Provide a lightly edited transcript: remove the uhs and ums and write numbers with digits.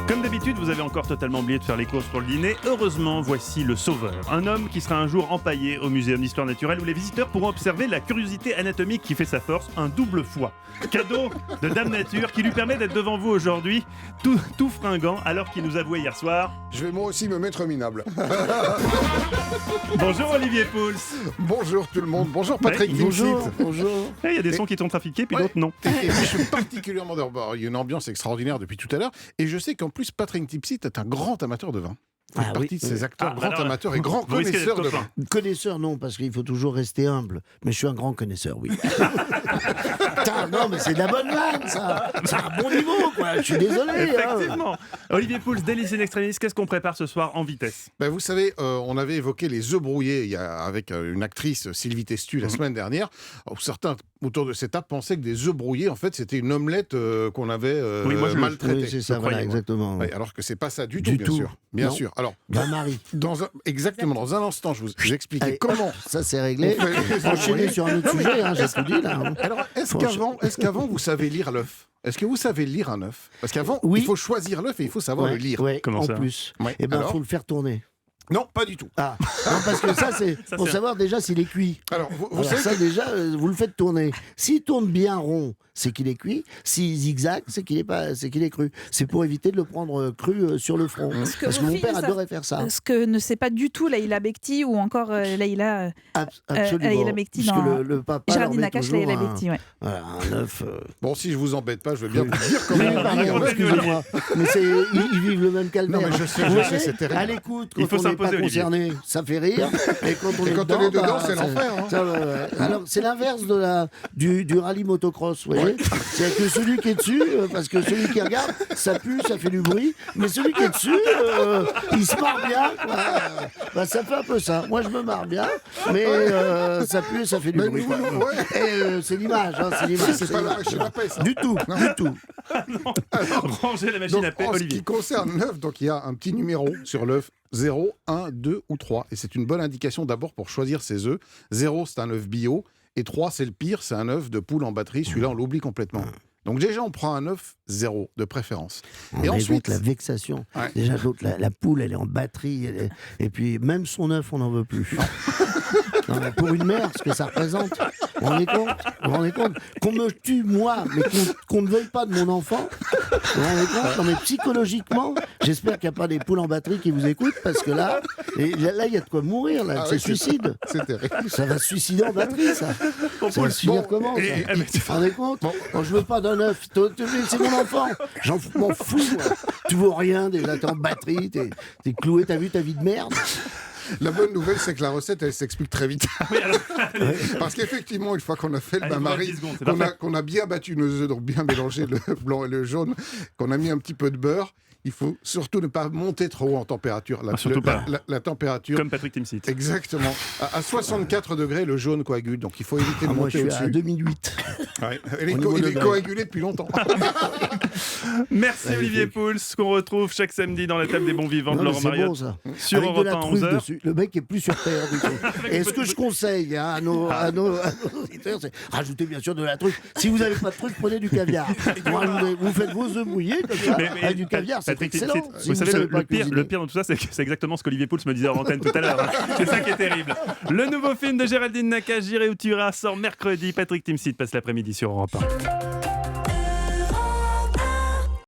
Comme d'habitude, vous avez encore totalement oublié de faire les courses pour le dîner. Heureusement, voici le sauveur. Un homme qui sera un jour empaillé au Muséum d'Histoire Naturelle où les visiteurs pourront observer la curiosité anatomique qui fait sa force, un double foie. Cadeau de Dame Nature qui lui permet d'être devant vous aujourd'hui, tout fringant, alors qu'il nous avouait hier soir. Je vais moi aussi me mettre minable. Bonjour Olivier Pouls. Bonjour tout le monde. Bonjour Patrick Bonjour. Il y a des sons qui t'ont trafiqué, puis d'autres non. Et je suis particulièrement d'abord. Il y a une ambiance extraordinaire depuis tout à l'heure. Et je sais qu'en plus, Patrick Timsit est un grand amateur de vin. Il fait partie de ces acteurs grands amateurs et grands connaisseurs de vin. Connaisseur, non, parce qu'il faut toujours rester humble. Mais je suis un grand connaisseur, oui. Putain, non, mais c'est de la bonne vanne, ça. C'est un bon niveau, quoi. Je suis désolé. Effectivement. Olivier Pouls, délice in extremis, qu'est-ce qu'on prépare ce soir en vitesse ? Vous savez, on avait évoqué les œufs brouillés avec une actrice, Sylvie Testu, la semaine dernière. Alors, certains autour de cette table pensaient que des œufs brouillés, en fait, c'était une omelette qu'on avait maltraitée. Oui, c'est ça, voilà, exactement. Oui, alors que c'est pas ça du tout, bien sûr. Bien sûr. Alors, Marie. Exactement. Dans un instant, je vous expliquer comment. Ça, c'est réglé. Enchaîner sur un autre sujet, j'ai tout dit, là. Alors, est-ce qu'avant, vous savez lire l'œuf ? Est-ce que vous savez lire un œuf ? Parce qu'avant, il faut choisir l'œuf et il faut savoir le lire. Oui, Comment ça ? En plus. Ouais. Eh bien, il faut le faire tourner. Non, pas du tout. Ah, non, parce que ça, c'est pour savoir déjà s'il est cuit. Alors, vous Alors savez ça, déjà, vous le faites tourner. S'il tourne bien rond, c'est qu'il est cuit. S'il zigzag, c'est qu'il est cru. C'est pour éviter de le prendre cru sur le front. Parce que mon père adorait faire ça. Ce que ne sait pas du tout Laïla Bekti ou encore Laïla Bekti Puisque dans le papa Géraldine Nakache, Laïla Bekti. Voilà, un œuf. Bon, si je vous embête pas, je veux bien vous dire comment. Pardon, excusez-moi. Mais ils vivent le même calvaire. Non, mais je sais, c'est terrible. À l'écoute, Il faut quand on n'est pas s'imposer, concerné, ça fait rire. Et quand on est dedans, c'est l'enfer. Alors, c'est l'inverse du rallye motocross, vous voyez. C'est que celui qui est dessus, parce que celui qui regarde, ça pue, ça fait du bruit. Mais celui qui est dessus, il se marre bien, quoi. Ça fait un peu ça. Moi, je me marre bien, mais ça pue et ça fait du bruit. Quoi. Et c'est l'image, c'est l'image. C'est pas la paix, ça. Du tout. Rangez la machine à paix, En ce Olivier. qui concerne l'œuf, donc il y a un petit numéro sur l'œuf. 0, 1, 2 ou 3. Et c'est une bonne indication d'abord pour choisir ses œufs. 0, c'est un œuf bio. Et 3, c'est le pire, c'est un œuf de poule en batterie. Celui-là, on l'oublie complètement. Donc déjà, on prend un œuf 0 de préférence. Et ensuite, la vexation. Ouais. Déjà, l'autre, la poule, elle est en batterie. Et puis, même son œuf, on n'en veut plus. Non, mais pour une mère, ce que ça représente, vous vous rendez compte qu'on me tue, moi, mais qu'on ne veuille pas de mon enfant. Vous vous rendez compte? Non, mais psychologiquement, j'espère qu'il n'y a pas des poules en batterie qui vous écoutent, parce que là, il y a de quoi mourir. Là. C'est suicide. C'est terrible. Ça va se suicider en batterie, ça. Ça va se finir comment, ça? Vous vous rendez compte? Bon, je veux pas d'un œuf. C'est mon enfant. M'en fous, moi. Tu vaux rien, déjà, t'es en batterie, t'es cloué, t'as vu ta vie de merde. La bonne nouvelle, c'est que la recette, elle s'explique très vite. Parce qu'effectivement, une fois qu'on a fait le bain-marie, qu'on a bien battu nos œufs, donc bien mélangé le blanc et le jaune, qu'on a mis un petit peu de beurre, il faut surtout ne pas monter trop haut en température. La température. Comme Patrick Timsit. Exactement. À 64 degrés, le jaune coagule, donc il faut éviter de monter au-dessus. Moi, je suis à 2008. Ouais. Il est coagulé depuis longtemps. Merci Olivier Pouls, qu'on retrouve chaque samedi dans la table des bons vivants de Laurent Mariotte. C'est bon, ça. Sur Avec Europe de la 1 truffe 11h. dessus. Le mec est plus sur terre du tout. Et ce que je conseille à nos auditeurs, c'est rajouter bien sûr de la truffe. Si vous n'avez pas de truffe, prenez du caviar. Vous faites vos œufs mouillés comme ça, avec du caviar, c'est excellent. Vous savez, le pire dans tout ça, c'est que c'est exactement ce qu'Olivier Pouls me disait en antenne tout à l'heure. C'est ça qui est terrible. Le nouveau film de Géraldine Nakache, J'irai où tu iras, sort mercredi. Patrick Timsit passe l'après-midi sur Europe 1.